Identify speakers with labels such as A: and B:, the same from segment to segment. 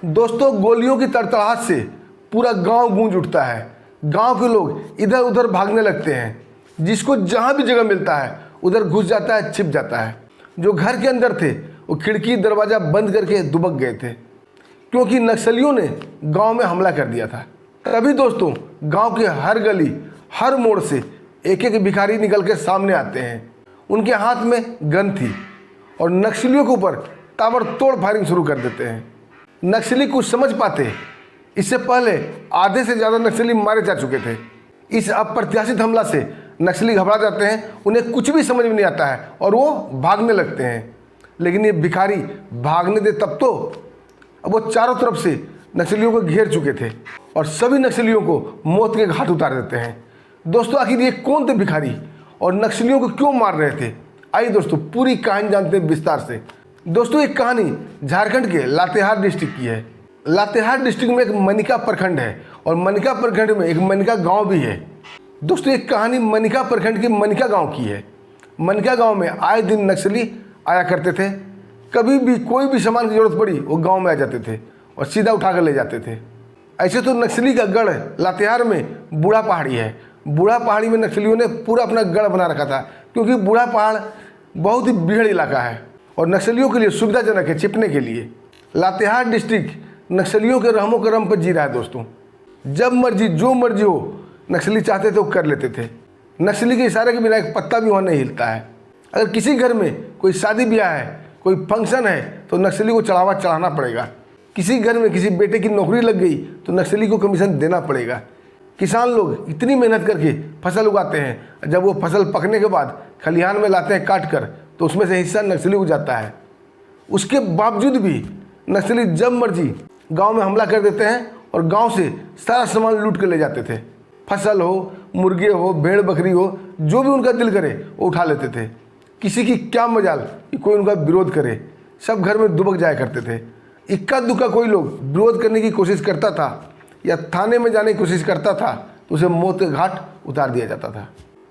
A: दोस्तों, गोलियों की तड़तड़ाहट से पूरा गांव गूंज उठता है। गांव के लोग इधर उधर भागने लगते हैं। जिसको जहां भी जगह मिलता है उधर घुस जाता है, छिप जाता है। जो घर के अंदर थे वो खिड़की दरवाज़ा बंद करके दुबक गए थे, क्योंकि नक्सलियों ने गांव में हमला कर दिया था। तभी दोस्तों, गांव के हर गली हर मोड़ से एक एक भिखारी निकल के सामने आते हैं। उनके हाथ में गन थी और नक्सलियों के ऊपर ताबड़तोड़ फायरिंग शुरू कर देते हैं। नक्सली कुछ समझ पाते, इससे पहले आधे से ज़्यादा नक्सली मारे जा चुके थे। इस अप्रत्याशित हमला से नक्सली घबरा जाते हैं, उन्हें कुछ भी समझ में नहीं आता है और वो भागने लगते हैं। लेकिन ये भिखारी भागने दे तब तो अब वो चारों तरफ से नक्सलियों को घेर चुके थे और सभी नक्सलियों को मौत के घाट उतार देते हैं। दोस्तों, आखिर ये कौन थे भिखारी और नक्सलियों को क्यों मार रहे थे? आइए दोस्तों, पूरी कहानी जानते हैं विस्तार से। दोस्तों, एक कहानी झारखंड के लातेहार डिस्ट्रिक्ट की है। लातेहार डिस्ट्रिक्ट में एक मनिका प्रखंड है और मनिका प्रखंड में एक मनिका गांव भी है। दोस्तों, एक कहानी मनिका प्रखंड के मनिका गांव की है। मनिका गांव में आए दिन नक्सली आया करते थे। कभी भी कोई भी सामान की जरूरत पड़ी वो गांव में आ जाते थे और सीधा उठा कर ले जाते थे। ऐसे तो नक्सली का गढ़ लातेहार में बूढ़ा पहाड़ी है। बूढ़ा पहाड़ी में नक्सलियों ने पूरा अपना गढ़ बना रखा था, क्योंकि बूढ़ा पहाड़ बहुत ही बिगड़ इलाका है और नक्सलियों के लिए सुविधाजनक है छिपने के लिए। लातेहार डिस्ट्रिक्ट नक्सलियों के रहमो करम पर जी रहा है। दोस्तों, जब मर्जी जो मर्जी हो नक्सली चाहते थे वो कर लेते थे। नक्सली के इशारे के बिना एक पत्ता भी वहाँ नहीं हिलता है। अगर किसी घर में कोई शादी ब्याह है, कोई फंक्शन है, तो नक्सली को चढ़ावा चढ़ाना पड़ेगा। किसी घर में किसी बेटे की नौकरी लग गई तो नक्सली को कमीशन देना पड़ेगा। किसान लोग इतनी मेहनत करके फसल उगाते हैं, जब वो फसल पकने के बाद खलिहान में लाते हैं काट कर, तो उसमें से हिस्सा नक्सली को जाता है। उसके बावजूद भी नक्सली जब मर्जी गांव में हमला कर देते हैं और गांव से सारा सामान लूट कर ले जाते थे। फसल हो, मुर्गे हो, भेड़ बकरी हो, जो भी उनका दिल करे वो उठा लेते थे। किसी की क्या मजाल कि कोई उनका विरोध करे, सब घर में दुबक जाया करते थे। इक्का दुक्का कोई लोग विरोध करने की कोशिश करता था या थाने में जाने की कोशिश करता था तो उसे मौत के घाट उतार दिया जाता था।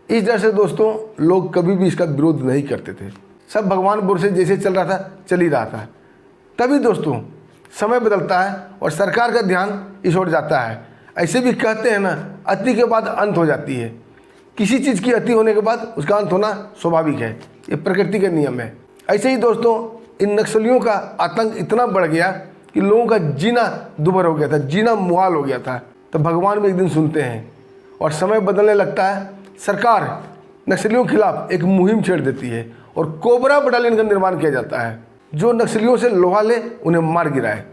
A: इस डर से दोस्तों, लोग कभी भी इसका विरोध नहीं करते थे। सब भगवान भरोसे जैसे चल रहा था चल ही रहा था। तभी दोस्तों, समय बदलता है और सरकार का ध्यान इस ओर जाता है। ऐसे भी कहते हैं ना, अति के बाद अंत हो जाती है। किसी चीज़ की अति होने के बाद उसका अंत होना स्वाभाविक है, ये प्रकृति का नियम है। ऐसे ही दोस्तों, इन नक्सलियों का आतंक इतना बढ़ गया कि लोगों का जीना दुभर हो गया था, जीना मुहाल हो गया था। तो भगवान भी एक दिन सुनते हैं और समय बदलने लगता है। सरकार नक्सलियों के खिलाफ एक मुहिम छेड़ देती है और कोबरा बटालियन का निर्माण किया जाता है, जो नक्सलियों से लोहा ले उन्हें मार गिराए।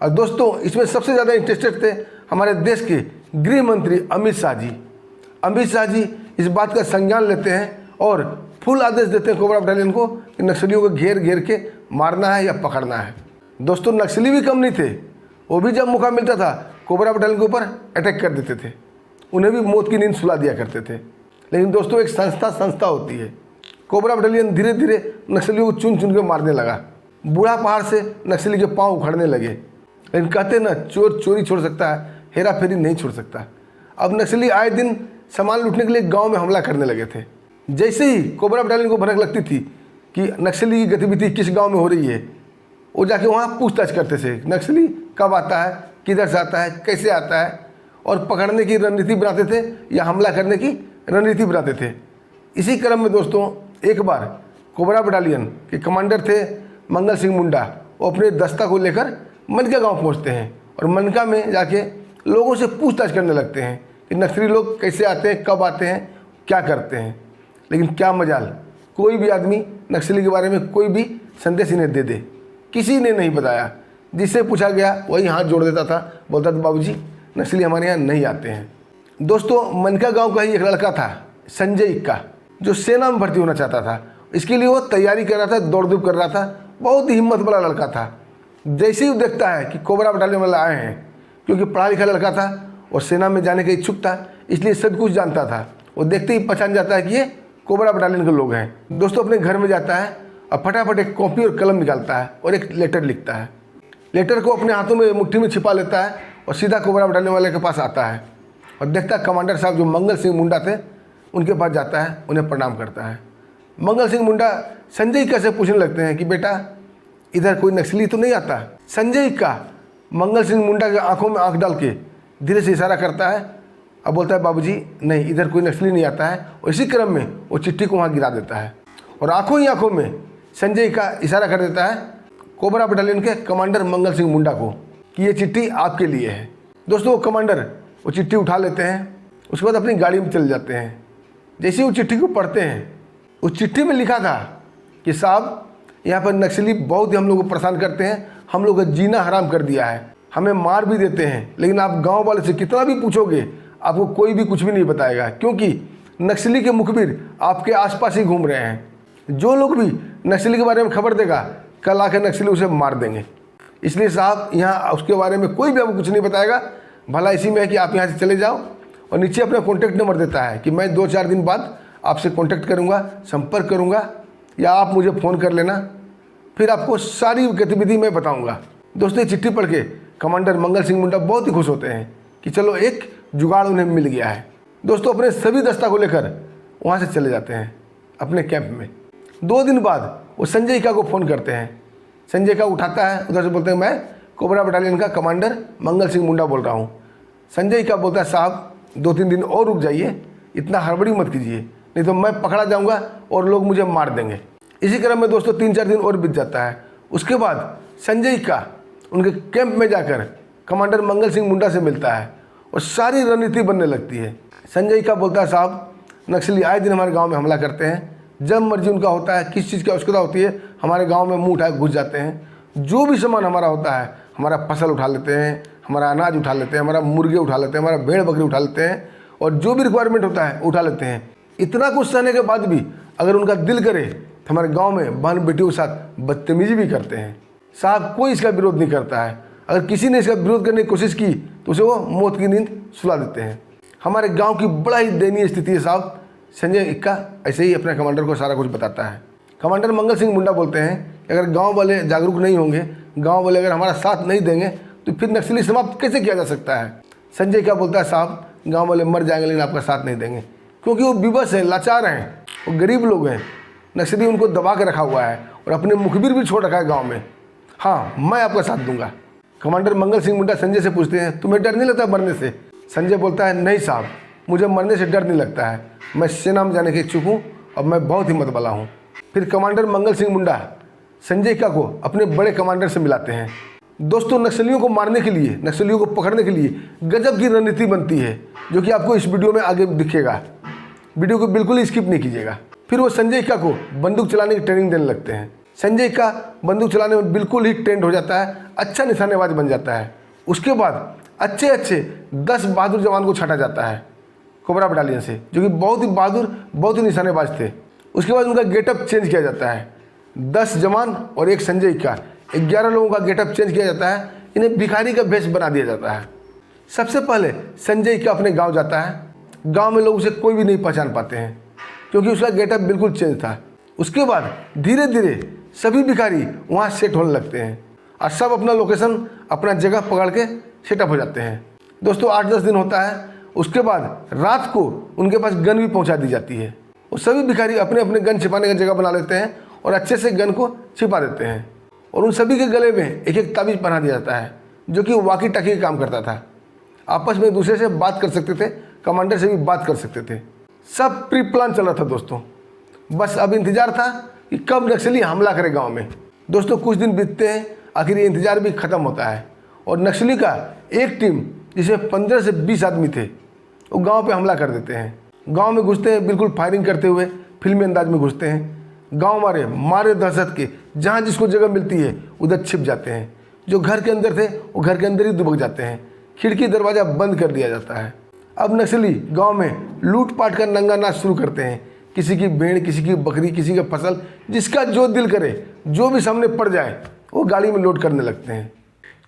A: और दोस्तों, इसमें सबसे ज़्यादा इंटरेस्टेड थे हमारे देश के गृह मंत्री अमित शाह जी। अमित शाह जी इस बात का संज्ञान लेते हैं और फुल आदेश देते हैं कोबरा बटालियन को कि नक्सलियों को घेर घेर के मारना है या पकड़ना है। दोस्तों, नक्सली भी कम नहीं थे, वो भी जब मौका मिलता था कोबरा बटालियन के ऊपर अटैक कर देते थे। उन्हें भी मौत की नींद सुला दिया करते थे। लेकिन दोस्तों, एक संस्था होती है। कोबरा बटालियन धीरे धीरे नक्सलियों को चुन चुन के मारने लगा। बूढ़ा पहाड़ से नक्सली के पाँव उखड़ने लगे। लेकिन कहते ना, चोर चोरी छोड़ सकता है, हेरा फेरी नहीं छोड़ सकता। अब नक्सली आए दिन सामान लूटने के लिए गांव में हमला करने लगे थे। जैसे ही कोबरा बटालियन को भनक लगती थी कि नक्सली की गतिविधि किस गांव में हो रही है, वो जाके वहाँ पूछताछ करते थे, नक्सली कब आता है, किधर से आता है, कैसे आता है, और पकड़ने की रणनीति बनाते थे या हमला करने की रणनीति बनाते थे। इसी क्रम में दोस्तों, एक बार कोबरा बटालियन के कमांडर थे मंगल सिंह मुंडा। वो अपने दस्ता को लेकर मनका गांव पहुंचते हैं और मनका में जाके लोगों से पूछताछ करने लगते हैं कि नक्सली लोग कैसे आते हैं, कब आते हैं, क्या करते हैं। लेकिन क्या मजाल, कोई भी आदमी नक्सली के बारे में कोई भी संदेश इन्हें दे दे, किसी ने नहीं बताया। जिससे पूछा गया वही हाथ जोड़ देता था, बोलता था बाबूजी नक्सली हमारे यहाँ नहीं आते हैं। दोस्तों, मनका गांव का ही एक लड़का था संजय इक्का, जो सेना में भर्ती होना चाहता था। इसके लिए वो तैयारी कर रहा था, दौड़ धूप कर रहा था। बहुत ही हिम्मत वाला लड़का था। जैसे ही वो देखता है कि कोबरा बटालियन वाले आए हैं, क्योंकि पढ़ा लिखा लड़का था और सेना में जाने का इच्छुक था, इसलिए सब कुछ जानता था। वो देखते ही पहचान जाता है कि ये कोबरा बटालियन के लोग हैं। दोस्तों, अपने घर में जाता है और फटाफट एक कॉपी और कलम निकालता है और एक लेटर लिखता है। लेटर को अपने हाथों में मुट्ठी में छिपा लेता है और सीधा कोबरा बटालियन वाले के पास आता है और देखता है कमांडर साहब जो मंगल सिंह मुंडा थे उनके पास जाता है, उन्हें प्रणाम करता है। मंगल सिंह मुंडा संजय इक्का से पूछने लगते हैं कि बेटा इधर कोई नक्सली तो नहीं आता। संजय इक्का मंगल सिंह मुंडा के आंखों में आंख डाल के धीरे से इशारा करता है। अब बोलता है बाबूजी नहीं, इधर कोई नक्सली नहीं आता है। और इसी क्रम में वो चिट्ठी को वहाँ गिरा देता है और आंखों ही आंखों में संजय का इशारा कर देता है कोबरा बटालियन के कमांडर मंगल सिंह मुंडा को कि ये चिट्ठी आपके लिए है। दोस्तों वो कमांडर वो चिट्ठी उठा लेते हैं, उसके बाद अपनी गाड़ी में चले जाते हैं। जैसे वो चिट्ठी को पढ़ते हैं, उस चिट्ठी में लिखा था कि साहब यहाँ पर नक्सली बहुत ही हम लोग को परेशान करते हैं, हम लोग का जीना हराम कर दिया है, हमें मार भी देते हैं, लेकिन आप गांव वाले से कितना भी पूछोगे आपको कोई भी कुछ भी नहीं बताएगा, क्योंकि नक्सली के मुखबिर आपके आसपास ही घूम रहे हैं। जो लोग भी नक्सली के बारे में खबर देगा कल आकर नक्सली उसे मार देंगे। इसलिए साहब यहाँ उसके बारे में कोई भी आपको कुछ नहीं बताएगा। भला इसी में है कि आप यहाँ से चले जाओ। और नीचे अपना कॉन्टैक्ट नंबर देता है कि मैं 2-4 दिन बाद आपसे कॉन्टैक्ट करूँगा, संपर्क करूँगा, या आप मुझे फ़ोन कर लेना, फिर आपको सारी गतिविधि मैं बताऊँगा। दोस्तों ये चिट्ठी पढ़ के कमांडर मंगल सिंह मुंडा बहुत ही खुश होते हैं कि चलो एक जुगाड़ उन्हें मिल गया है। दोस्तों अपने सभी दस्ता को लेकर वहाँ से चले जाते हैं अपने कैंप में। 2 दिन बाद वो संजय का को फ़ोन करते हैं। संजय का उठाता है, उधर से बोलते हैं मैं कोबरा बटालियन का कमांडर मंगल सिंह मुंडा बोल रहा हूँ। संजय का बोलता है साहब 2-3 दिन और रुक जाइए, इतना हड़बड़ी मत कीजिए, नहीं तो मैं पकड़ा जाऊँगा और लोग मुझे मार देंगे। इसी क्रम में दोस्तों 3-4 दिन और बीत जाता है। उसके बाद संजय का उनके कैंप में जाकर कमांडर मंगल सिंह मुंडा से मिलता है और सारी रणनीति बनने लगती है। संजय का बोलता है साहब नक्सली आए दिन हमारे गांव में हमला करते हैं, जब मर्जी उनका होता है, किस चीज़ की आवश्यकता होती है हमारे गांव में मुंह उठाए घुस जाते हैं। जो भी सामान हमारा होता है, हमारा फसल उठा लेते हैं, हमारा अनाज उठा लेते हैं, हमारा मुर्गे उठा लेते हैं, हमारा भेड़ बकरी उठा लेते हैं, और जो भी रिक्वायरमेंट होता है उठा लेते हैं। इतना कुछ सहने के बाद भी अगर उनका दिल करे तो हमारे गाँव में बहन बेटियों के साथ बदतमीजी भी करते हैं। साहब कोई इसका विरोध नहीं करता है, अगर किसी ने इसका विरोध करने की कोशिश की तो उसे वो मौत की नींद सुला देते हैं। हमारे गांव की बड़ा ही दयनीय स्थिति है साहब। संजय इक्का ऐसे ही अपने कमांडर को सारा कुछ बताता है। कमांडर मंगल सिंह मुंडा बोलते हैं कि अगर गांव वाले जागरूक नहीं होंगे, गांव वाले अगर हमारा साथ नहीं देंगे तो फिर नक्सली समाप्त कैसे किया जा सकता है। संजय क्या बोलता है साहब गाँव वाले मर जाएंगे लेकिन आपका साथ नहीं देंगे, क्योंकि वो विवश हैं, लाचार हैं, वो गरीब लोग हैं। नक्सली उनको दबा के रखा हुआ है और अपने मुखबिर भी छोड़ रखा है गाँव में। हाँ मैं आपका साथ दूंगा। कमांडर मंगल सिंह मुंडा संजय से पूछते हैं तुम्हें डर नहीं लगता मरने से। संजय बोलता है नहीं साहब, मुझे मरने से डर नहीं लगता है, मैं सेना में जाने के इच्छुक हूँ और मैं बहुत हिम्मत वाला हूँ। फिर कमांडर मंगल सिंह मुंडा संजय का को अपने बड़े कमांडर से मिलाते हैं। दोस्तों नक्सलियों को मारने के लिए, नक्सलियों को पकड़ने के लिए गजब की रणनीति बनती है, जो कि आपको इस वीडियो में आगे दिखेगा। वीडियो को बिल्कुल ही स्किप नहीं कीजिएगा। फिर वो संजय का को बंदूक चलाने की ट्रेनिंग देने लगते हैं। संजय का बंदूक चलाने में बिल्कुल ही ट्रेंड हो जाता है, अच्छा निशानेबाज बन जाता है। उसके बाद अच्छे 10 बहादुर जवान को छांटा जाता है कोबरा बटालियन से, जो कि बहुत ही बहादुर, बहुत ही निशानेबाज थे। उसके बाद उनका गेटअप चेंज किया जाता है। 10 जवान और एक संजय का 11 लोगों का गेटअप चेंज किया जाता है। इन्हें भिखारी का भेष बना दिया जाता है। सबसे पहले संजय का अपने गाँव जाता है। गाँव में लोग उसे कोई भी नहीं पहचान पाते हैं, क्योंकि उसका गेटअप बिल्कुल चेंज था। उसके बाद धीरे धीरे सभी भिखारी वहाँ सेट होने लगते हैं और सब अपना लोकेशन, अपना जगह पकड़ के सेटअप हो जाते हैं। दोस्तों 8-10 दिन होता है। उसके बाद रात को उनके पास गन भी पहुँचा दी जाती है। और सभी भिखारी अपने अपने गन छिपाने का जगह बना लेते हैं और अच्छे से गन को छिपा देते हैं। और उन सभी के गले में एक ताबीज़ पहना दिया जाता है, जो कि वाकी टाकी का काम करता था। आपस में एक दूसरे से बात कर सकते थे, कमांडर से भी बात कर सकते थे। सब प्री प्लान चल रहा था दोस्तों। बस अब इंतजार था कि कब नक्सली हमला करे गांव में। दोस्तों कुछ दिन बीतते हैं, आखिर ये इंतजार भी ख़त्म होता है और नक्सली का एक टीम जिसमें 15 से 20 आदमी थे वो गांव पे हमला कर देते हैं। गांव में घुसते हैं, बिल्कुल फायरिंग करते हुए फिल्मी अंदाज में घुसते हैं। गांव मारे दहशत के जहाँ जिसको जगह मिलती है उधर छिप जाते हैं। जो घर के अंदर थे वो घर के अंदर ही दुबक जाते हैं। खिड़की दरवाज़ा बंद कर दिया जाता है। अब नक्सली गाँव में लूटपाट कर नंगा नाच शुरू करते हैं। किसी की भेड़, किसी की बकरी, किसी का फसल, जिसका जो दिल करे, जो भी सामने पड़ जाए वो गाड़ी में लोड करने लगते हैं।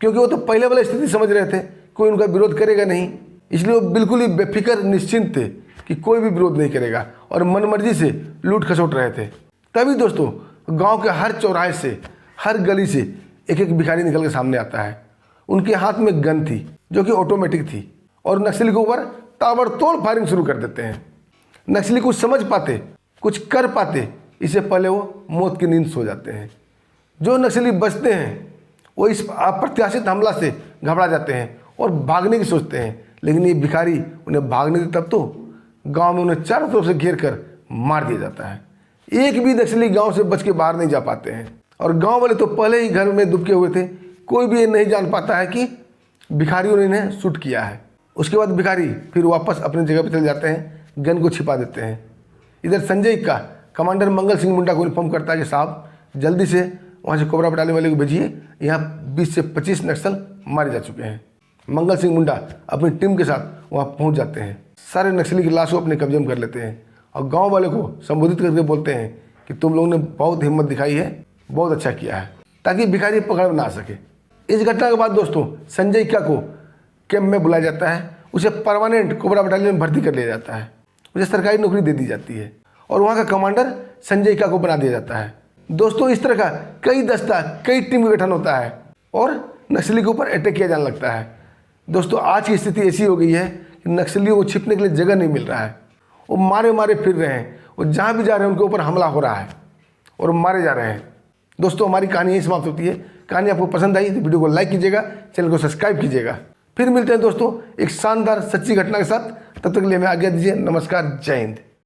A: क्योंकि वो तो पहले वाली स्थिति समझ रहे थे, कोई उनका विरोध करेगा नहीं, इसलिए वो बिल्कुल ही बेफिक्र निश्चिंत थे कि कोई भी विरोध नहीं करेगा और मनमर्जी से लूट खसोट रहे थे। तभी दोस्तों गांव के हर चौराहे से, हर गली से एक भिखारी निकल के सामने आता है। उनके हाथ में गन थी जो कि ऑटोमेटिक थी और नक्सली के ऊपर ताबड़तोड़ फायरिंग शुरू कर देते हैं। नक्सली कुछ समझ पाते, कुछ कर पाते, इससे पहले वो मौत की नींद सो जाते हैं। जो नक्सली बचते हैं वो इस अप्रत्याशित हमला से घबरा जाते हैं और भागने की सोचते हैं, लेकिन ये भिखारी उन्हें भागने दे तब तो गांव में उन्हें चारों तरफ से घेर कर मार दिया जाता है। एक भी नक्सली गांव से बच के बाहर नहीं जा पाते हैं और गांव वाले तो पहले ही घर में दुबके हुए थे। कोई भी ये नहीं जान पाता है कि भिखारियों ने इन्हें शूट किया है। उसके बाद भिखारी फिर वापस अपनी जगह पर चले जाते हैं, गन को छिपा देते हैं। इधर संजय का कमांडर मंगल सिंह मुंडा को इन्फॉर्म करता है कि साहब जल्दी से वहाँ से कोबरा बटालियन वाले को भेजिए, यहाँ 20 से 25 नक्सल मारे जा चुके हैं। मंगल सिंह मुंडा अपनी टीम के साथ वहाँ पहुँच जाते हैं, सारे नक्सली की लाश को अपने कब्जे में कर लेते हैं और गांव वाले को संबोधित करके बोलते हैं कि तुम लोगों ने बहुत हिम्मत दिखाई है, बहुत अच्छा किया है, ताकि भिखारी पकड़ में ना सके। इस घटना के बाद दोस्तों संजय क्या को कैंप में बुलाया जाता है, उसे परमानेंट कोबरा बटालियन में भर्ती कर लिया जाता है, उसे सरकारी नौकरी दे दी जाती है और वहाँ का कमांडर संजय का को बना दिया जाता है। दोस्तों इस तरह का कई दस्ता, कई टीम का गठन होता है और नक्सली के ऊपर अटैक किया जाने लगता है। दोस्तों आज की स्थिति ऐसी हो गई है कि नक्सलियों को छिपने के लिए जगह नहीं मिल रहा है, वो मारे मारे फिर रहे हैं, वो जहाँ भी जा रहे हैं उनके ऊपर हमला हो रहा है और मारे जा रहे हैं। दोस्तों हमारी कहानी यही समाप्त होती है। कहानी आपको पसंद आई तो वीडियो को लाइक कीजिएगा, चैनल को सब्सक्राइब कीजिएगा। फिर मिलते हैं दोस्तों एक शानदार सच्ची घटना के साथ। तब तक के लिए हमें आज्ञा दीजिए। नमस्कार, जय हिंद।